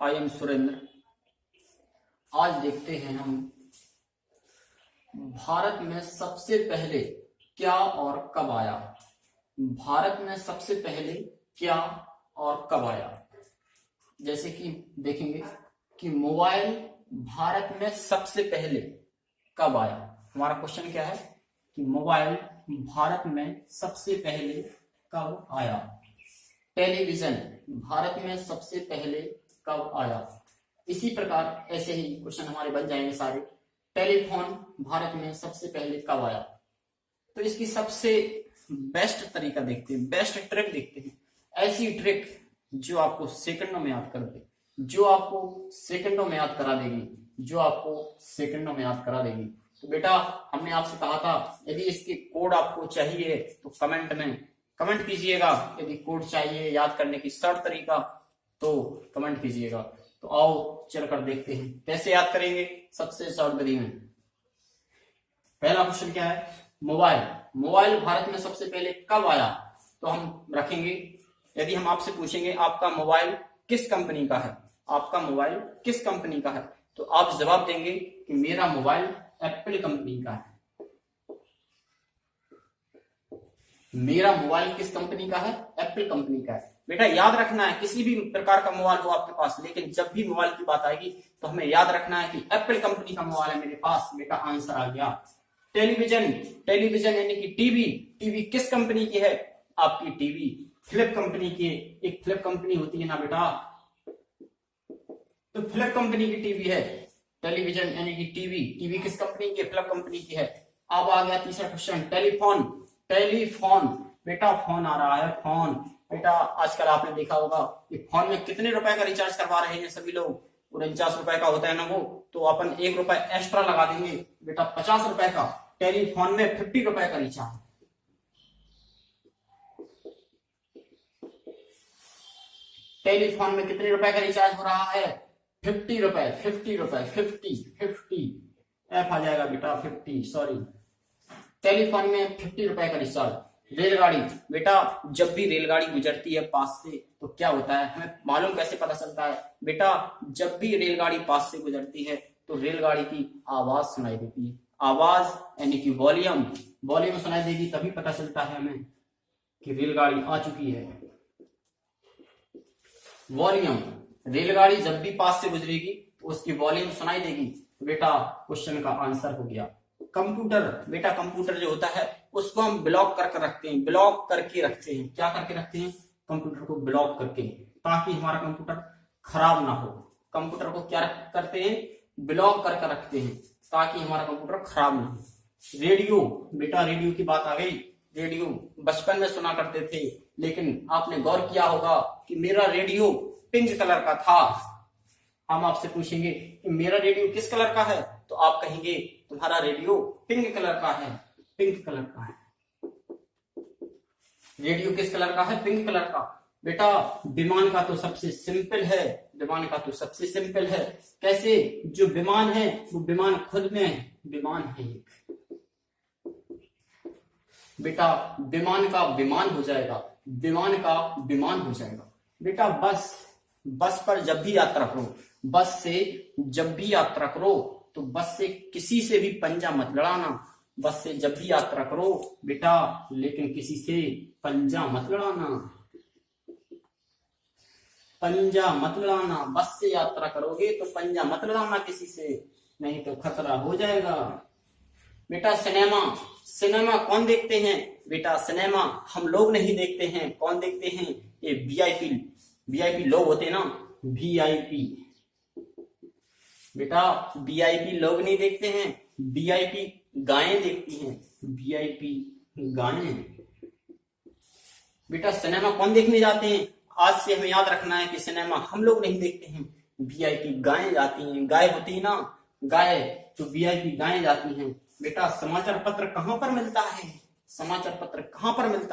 I am Surendra. आज देखते हैं हम भारत में सबसे पहले क्या और कब आया। भारत में सबसे पहले क्या और कब आया। जैसे कि देखेंगे कि मोबाइल भारत में सबसे पहले कब आया। हमारा क्वेश्चन क्या है कि मोबाइल भारत में सबसे पहले कब आया। टेलीविजन भारत में सबसे पहले कब आया। इसी प्रकार ऐसे ही क्वेश्चन हमारे बन जाएंगे सारे। टेलीफोन भारत में सबसे पहले कब आया। तो इसकी सबसे बेस्ट तरीका देखते हैं, बेस्ट ट्रिक देखते हैं। ऐसी ट्रिक जो आपको सेकंडों में याद कर दे, जो आपको सेकंडों में याद करा देगी, जो आपको सेकंडों में याद करा देगी। तो बेटा हमने आपसे कहा था यदि इसके कोड आपको चाहिए तो कमेंट में कमेंट कीजिएगा। यदि कोड चाहिए याद करने की शॉर्ट तरीका तो कमेंट कीजिएगा। तो आओ चलकर देखते हैं कैसे याद करेंगे सबसे शॉर्ट विधि में। पहला क्वेश्चन क्या है, मोबाइल भारत में सबसे पहले कब आया। तो हम रखेंगे, यदि हम आपसे पूछेंगे आपका मोबाइल किस कंपनी का है, आपका मोबाइल किस कंपनी का है, तो आप जवाब देंगे कि मेरा मोबाइल एप्पल कंपनी का है। मेरा मोबाइल किस कंपनी का है, एप्पल कंपनी का है। बेटा याद रखना है किसी भी प्रकार का मोबाइल हो आपके पास, लेकिन जब भी मोबाइल की बात आएगी तो हमें याद रखना है कि एप्पल कंपनी का मोबाइल है मेरे पास। बेटा आंसर आ गया। टेलीविजन यानी कि टीवी किस कंपनी की है, आपकी टीवी फिलिप कंपनी की। एक फिलिप कंपनी होती है ना बेटा, तो फिलिप कंपनी की टीवी है। टेलीविजन यानी कि टीवी किस कंपनी की है, फिलिप कंपनी की है। अब आ गया तीसरा क्वेश्चन, टेलीफोन। बेटा फोन आ रहा है, फोन। बेटा आजकल आपने देखा होगा कि फोन में कितने रुपए का रिचार्ज करवा रहे हैं सभी लोग। 49 रुपए का होता है ना वो, तो अपन 1 रुपए एक्स्ट्रा लगा देंगे। बेटा 50 रुपए का टेलीफोन में 50 रुपए का रिचार्ज। टेलीफोन में कितने रुपए का रिचार्ज हो रहा है, 50 रुपए। 50 एफ आ जाएगा बेटा 50, सॉरी। टेलीफोन में 50 रुपए का रिचार्ज। रेलगाड़ी, बेटा जब भी रेलगाड़ी गुजरती है पास से तो क्या होता है, हमें मालूम कैसे पता चलता है। बेटा जब भी रेलगाड़ी पास से गुजरती है तो रेलगाड़ी की आवाज सुनाई देती है। आवाज यानी कि वॉल्यूम सुनाई देगी, तभी पता चलता है हमें कि रेलगाड़ी आ चुकी है। वॉल्यूम, रेलगाड़ी जब भी पास से गुजरेगी तो उसकी वॉल्यूम सुनाई देगी। तो बेटा क्वेश्चन का आंसर हो गया। कंप्यूटर, बेटा कंप्यूटर जो होता है उसको हम ब्लॉक करके रखते हैं, क्या करके रखते हैं, कंप्यूटर को ब्लॉक करके, ताकि हमारा कंप्यूटर खराब ना हो। कंप्यूटर को क्या करते हैं, ब्लॉक करके रखते हैं ताकि हमारा कंप्यूटर खराब ना हो। रेडियो, बेटा रेडियो की बात आ गई। रेडियो बचपन में सुना करते थे, लेकिन आपने गौर किया होगा कि मेरा रेडियो पिंक कलर का था। हम आपसे पूछेंगे कि मेरा रेडियो किस कलर का है, तो आप कहेंगे तुम्हारा रेडियो पिंक कलर का है। रेडियो किस कलर का है, पिंक कलर का। बेटा विमान का तो सबसे सिंपल है। कैसे, जो विमान है वो विमान खुद में विमान है। बेटा विमान का विमान हो जाएगा। बेटा बस पर जब भी यात्रा करो, तो बस से किसी से भी पंजा मत लड़ाना। बस से जब भी यात्रा करो बेटा, लेकिन किसी से पंजा मत लड़ाना। बस से यात्रा करोगे तो पंजा मत लड़ाना किसी से, नहीं तो खतरा हो जाएगा। बेटा सिनेमा कौन देखते हैं, बेटा सिनेमा हम लोग नहीं देखते हैं। कौन देखते हैं, ये वीआईपी लोग होते हैं ना, वीआईपी। बेटा वीआईपी लोग नहीं देखते हैं, वीआईपी गायें देखती हैं, गायें। बेटा सिनेमा कौन देखने जाते हैं, आज से हमें याद रखना है कि सिनेमा हम लोग नहीं देखते हैं, वीआईपी गायें जाती हैं। गाय होती है ना, गाय, तो वीआईपी गायें जाती हैं। बेटा समाचार पत्र कहां पर मिलता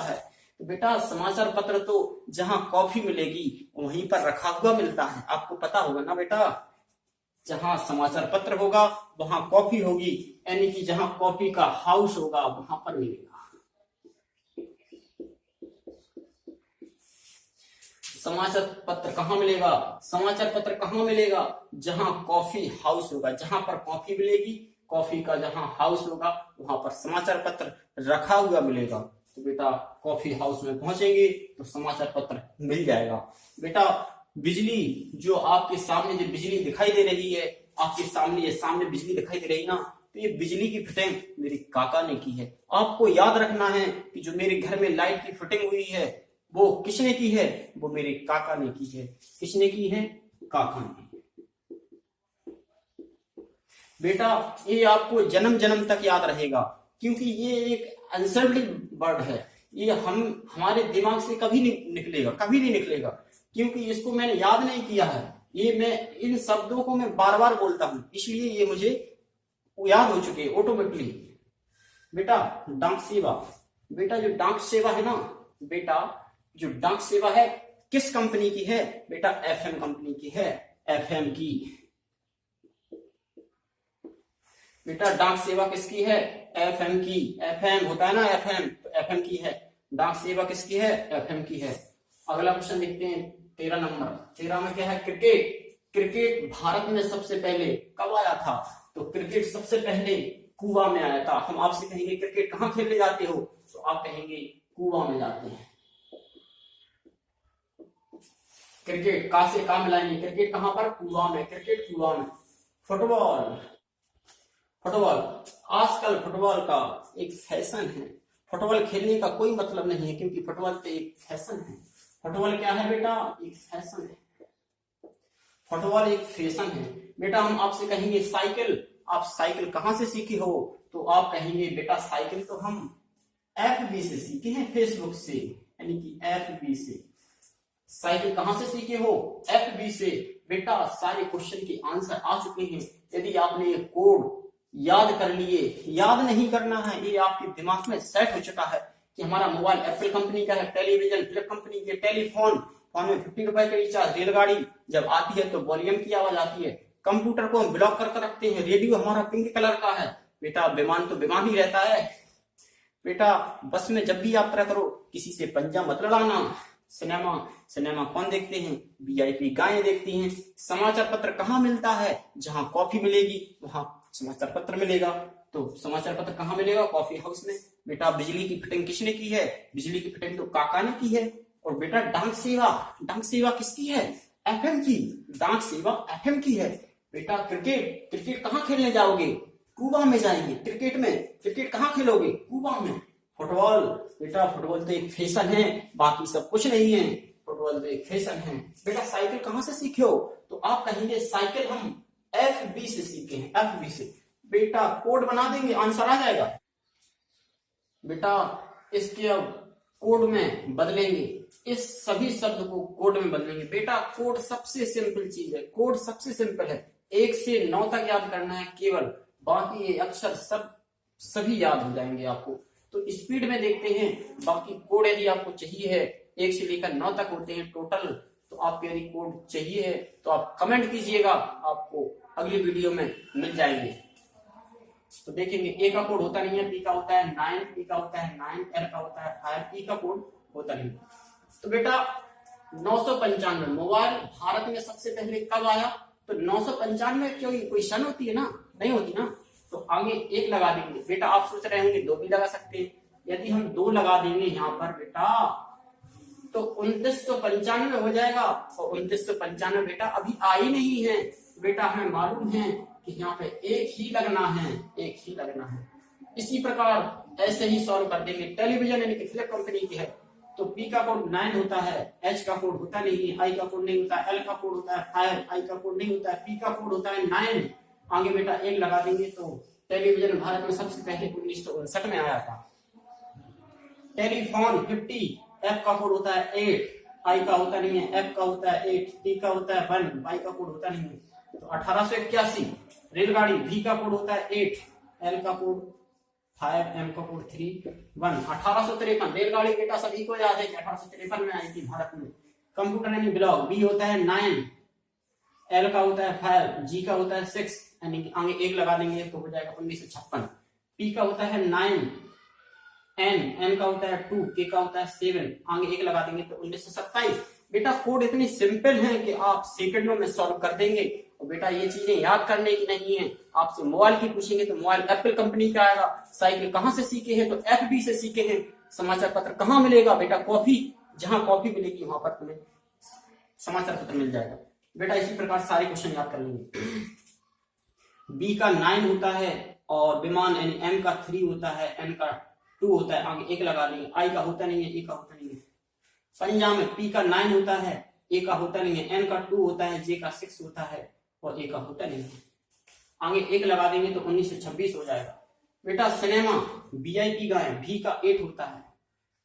है, तो बेटा समाचार पत्र तो जहां कॉफी मिलेगी वहीं पर रखा हुआ मिलता है। आपको पता होगा ना बेटा, जहां समाचार पत्र होगा वहां कॉफी होगी, यानी कि जहां कॉफी का हाउस होगा वहां पर मिलेगा। समाचार पत्र कहाँ मिलेगा? समाचार पत्र कहाँ मिलेगा? जहां कॉफी हाउस होगा, जहां पर कॉफी मिलेगी, कॉफी का जहां हाउस होगा वहां पर समाचार पत्र रखा हुआ मिलेगा। तो बेटा कॉफी हाउस में पहुंचेंगे तो समाचार पत्र मिल जाएगा। बेटा बिजली, जो आपके सामने जो बिजली दिखाई दे रही है, आपके सामने ये सामने बिजली दिखाई दे रही है ना, तो ये बिजली की फिटिंग मेरे काका ने की है। आपको याद रखना है कि जो मेरे घर में लाइट की फिटिंग हुई है वो किसने की है? वो मेरे काका ने की है। किसने की है? काका ने। बेटा ये आपको जन्म जन्म तक याद रहेगा, क्योंकि ये एक अनसर्टेन वर्ड है। ये हमारे दिमाग से कभी नहीं निकलेगा, कभी नहीं निकलेगा, क्योंकि इसको मैंने याद नहीं किया है। ये मैं इन शब्दों को मैं बार बार बोलता हूं, इसलिए ये मुझे याद हो चुके ऑटोमेटिकली। बेटा डाक सेवा, बेटा जो डाक सेवा है ना, बेटा जो डाक सेवा है किस कंपनी की है? बेटा एफएम कंपनी की है, एफएम की। बेटा डाक सेवा किसकी है? एफएम की। एफएम होता है ना, एफएम, तो एफएम की है। डाक सेवा किसकी है? एफएम की है। अगला क्वेश्चन देखते हैं 13 नंबर। 13 में क्या है? क्रिकेट। क्रिकेट भारत में सबसे पहले कब आया था? तो क्रिकेट सबसे पहले कुआ में आया था। हम आपसे कहेंगे क्रिकेट कहाँ खेलने जाते हो, तो आप कहेंगे कुआ में जाते हैं। क्रिकेट का से का मिलाएंगे? क्रिकेट कहां पर? कुआ में। क्रिकेट कुआ में। फुटबॉल, फुटबॉल आजकल फुटबॉल का एक फैशन है। फुटबॉल खेलने का कोई मतलब नहीं है, क्योंकि फुटबॉल तो एक फैशन है। फुटबॉल क्या है बेटा? एक फैशन है। फुटबॉल एक फैशन है। बेटा हम आपसे कहेंगे साइकिल, आप साइकिल कहां से सीखे हो? तो आप कहेंगे बेटा साइकिल तो हम एफबी से सीखे हैं, फेसबुक से, यानी कि एफबी से। साइकिल कहां से सीखे हो? एफबी से। बेटा सारे क्वेश्चन के आंसर आ चुके हैं। यदि आपने ये कोड याद कर लिए, याद नहीं करना है, ये आपके दिमाग में सेट हो चुका है कि हमारा मोबाइल एप्पल कंपनी का है, टेलीविजन फ्लिप कंपनी की, टेलीफोन, फोन में 50 रुपए का रिचार्ज, रेलगाड़ी जब आती है तो वॉल्यूम की आवाज आती है, कंप्यूटर को हम ब्लॉक करके रखते हैं, रेडियो हमारा पिंक कलर का है। बेटा विमान तो विमान ही रहता है। बेटा बस में जब भी यात्रा करो किसी से पंजा मत लड़ाना। सिनेमा, सिनेमा कौन देखते हैं? वीआईपी गायें देखती हैं। समाचार पत्र कहाँ मिलता है? जहां कॉफी मिलेगी वहां समाचार पत्र मिलेगा। तो समाचार पत्र कहाँ मिलेगा? कॉफी हाउस में। बेटा बिजली की फिटिंग किसने की है? बिजली की फिटिंग तो काका ने की है। और बेटा डाक सेवा, डाक सेवा किसकी है? एफएम की। डाक सेवा एफएम की है। बेटा क्रिकेट, क्रिकेट कहाँ खेलने जाओगे? कुआ में जाएंगे। क्रिकेट में, क्रिकेट कहाँ खेलोगे? कुआ में। फुटबॉल, बेटा फुटबॉल तो एक फैशन है, बाकी सब कुछ नहीं है, फुटबॉल तो एक फैशन है। बेटा साइकिल कहां से सीखे हो? तो आप कहेंगे साइकिल हम एफबी से सीखे हैं, एफबी से। बेटा कोड बना देंगे, आंसर आ जाएगा। बेटा इसके अब कोड में बदलेंगे, इस सभी शब्द को कोड में बदलेंगे। बेटा कोड सबसे सिंपल चीज है, कोड सबसे सिंपल है। 1 से 9 तक याद करना है केवल, बाकी ये अक्षर सब सभी याद हो जाएंगे आपको। तो स्पीड में देखते हैं, बाकी कोड यदि आपको चाहिए है 1 से लेकर 9 तक होते हैं टोटल। तो आपको यदि कोड चाहिए है तो आप कमेंट कीजिएगा, आपको अगली वीडियो में मिल जाएंगे। तो देखेंगे ए का कोड होता नहीं है, पी का होता है 9, पी का होता है 9, एल का होता है 5, पी का कोड होता नहीं। तो बेटा 995 मोबाइल भारत में सबसे पहले कब आया? तो 995 कोई सन होती है ना? नहीं होती ना। तो आगे 1 लगा देंगे। बेटा आप सोच रहे होंगे 2 भी लगा सकते हैं। यदि हम 2 लगा देंगे यहाँ पर बेटा तो 2995 हो जाएगा। और 2995 बेटा अभी आई नहीं है। बेटा हमें मालूम है कि यहाँ पे 1 ही लगना है, 1 ही लगना है। इसी प्रकार ऐसे ही सॉल्व कर देंगे। टेलीविजन यानी कि फ्लिप कंपनी की है, तो पी का कोड 9 होता है, एच का कोड होता नहीं है, आई का कोड नहीं होता, एल का कोड होता है 5, आई का कोड नहीं होता है, पी का कोड होता है 9। आगे बेटा 1 लगा देंगे। तो टेलीविजन भारत में सबसे पहले 1959 में आया था। टेलीफोन 50, एफ का कोड होता है 8, आई का होता नहीं है, एफ का होता है 8, टी का होता है 1, वाई का कोड होता नहीं है। तो 1881। रेलगाड़ी वी का कोड होता है 8, एल का कोड 5, एम का कोड 3, 1। 1853 रेलगाड़ी बेटा सभी को याद है कि 1853 में आई थी भारत में। कंप्यूटर यानी ब्लॉक, बी होता है 9, एल का होता है 5, जी का होता है 6, यानी कि आगे 1 लगा देंगे तो हो जाएगा 1956। पी का होता है 9, एन का होता है 2, के का होता है 7, आगे 1 लगा देंगे तो 1927। बेटा कोड इतनी सिंपल है कि आप सेकंडों में सॉल्व कर देंगे। और बेटा ये चीजें याद करने की नहीं है। आपसे मोबाइल की पूछेंगे तो मोबाइल एप्पल कंपनी का आएगा। साइकिल कहां से सीखे हैं तो FB से सीखे हैं। समाचार पत्र कहां मिलेगा बेटा, कॉफी, जहां कॉफी मिलेगी वहां पर तुम्हें समाचार पत्र मिल जाएगा। बेटा इसी प्रकार सारे क्वेश्चन याद कर लेंगे। बी का 9 होता है और विमान यानी M का 3 होता है, N का 2 होता है, आगे 1 लगा देंगे। I का होता नहीं है, A का होता नहीं है। पंजाब में P का 9 होता है, A का होता नहीं है, N का 2 होता है, J का 6 होता है और A का होता नहीं है। आगे 1 लगा देंगे तो 19 से 26 हो जाएगा। बेटा सिनेमा VIP का है, B का 8 होता है,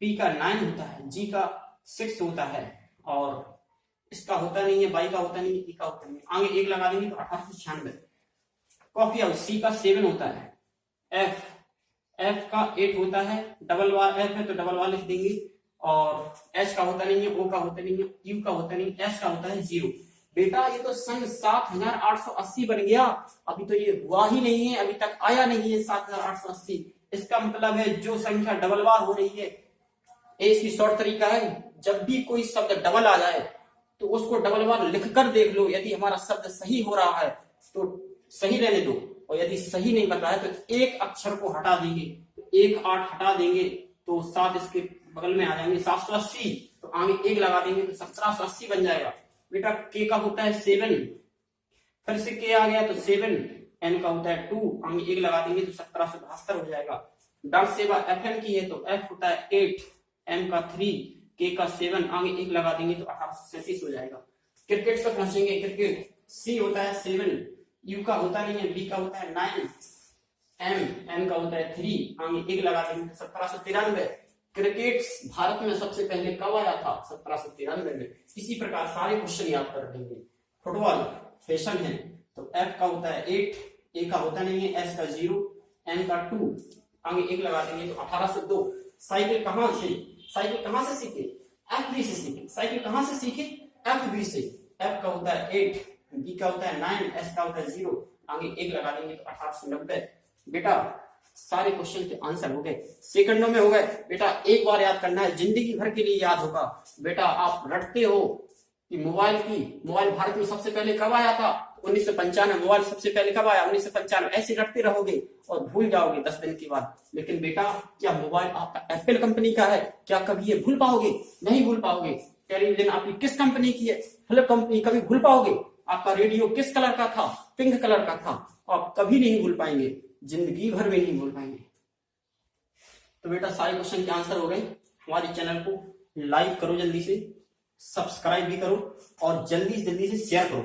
P का 9 होता है, G का 6 होता है और इसका होता नहीं है, Y का होता नहीं है, E का होता नहीं है। आगे 1 लगा देंगे तो 1896। कॉफी हाउस C का 7 होता है, F का 8 होता है, डबल वार F है तो डबल वार लिख देंगे और H का होता नहीं है, O का होता नहीं है, U का होता नहीं, S का होता है 0। बेटा ये तो सन 7880 बन गया, अभी तो ये हुआ ही नहीं है, अभी तक आया नहीं है 7880। इसका मतलब है जो संख्या डबल वार हो रही है, इसकी शॉर्ट तरीका है, जब भी कोई शब्द डबल आ जाए तो उसको डबल वार लिखकर देख लो। यदि हमारा शब्द सही हो रहा है तो सही रहने दो और यदि सही नहीं बन रहा है तो एक अक्षर को हटा देंगे, तो 1 8 हटा देंगे तो 7 इसके बगल में आ जाएंगे 780, तो आगे 1 लगा देंगे तो 1780 बन जाएगा। बेटा K का होता है 7, फिर से K आ गया तो 7, N का होता है 2, आगे 1 लगा देंगे तो 1772 हो जाएगा। डाक सेवा FM की है तो F होता है 8, M का 3, K का 7, आगे 1 लगा देंगे तो 1837 हो जाएगा। क्रिकेट तक पहुंचेंगे, क्रिकेट C होता है 7, U का होता नहीं है, B का होता है 9, M का होता है 3, आगे 1 लगा देंगे तो 1793। क्रिकेट भारत में सबसे पहले कब आया था? 1793 में। इसी प्रकार सारे क्वेश्चन याद कर लेंगे। फुटबॉल फैशन है तो F का होता है 8, A का होता नहीं है, S का 0, N का 2, आगे 1 लगा देंगे तो 1802। साइकिल कहां से सीखे? FB से सीखे। साइकिल कहां से सीखे? FB से। F का होता है 8, B का होता है 9, S का होता है 0, आगे 1 लगा देंगे तो 1890। बेटा सारे क्वेश्चन के आंसर हो गए, सेकंडों में हो गए। बेटा एक बार याद करना है, जिंदगी भर के लिए याद होगा। बेटा आप रटते हो कि मोबाइल भारत में सबसे पहले कब आया था? 1995। मोबाइल सबसे पहले कब आया? 1995। ऐसे रटते रहोगे और भूल जाओगे 10 दिन के बाद। लेकिन बेटा क्या मोबाइल आपका एप्पल कंपनी का है? क्या कभी ये भूल पाओगे? नहीं भूल पाओगे। टेलीविजन आपकी किस कंपनी की है? Philip company. कभी भूल पाओगे? आपका रेडियो किस कलर का था? पिंक कलर का था। आप कभी नहीं भूल पाएंगे, जिंदगी भर में नहीं भूल पाएंगे। तो बेटा सारे क्वेश्चन के आंसर हो गए। हमारे चैनल को लाइक करो, जल्दी से सब्सक्राइब भी करो और जल्दी से शेयर करो।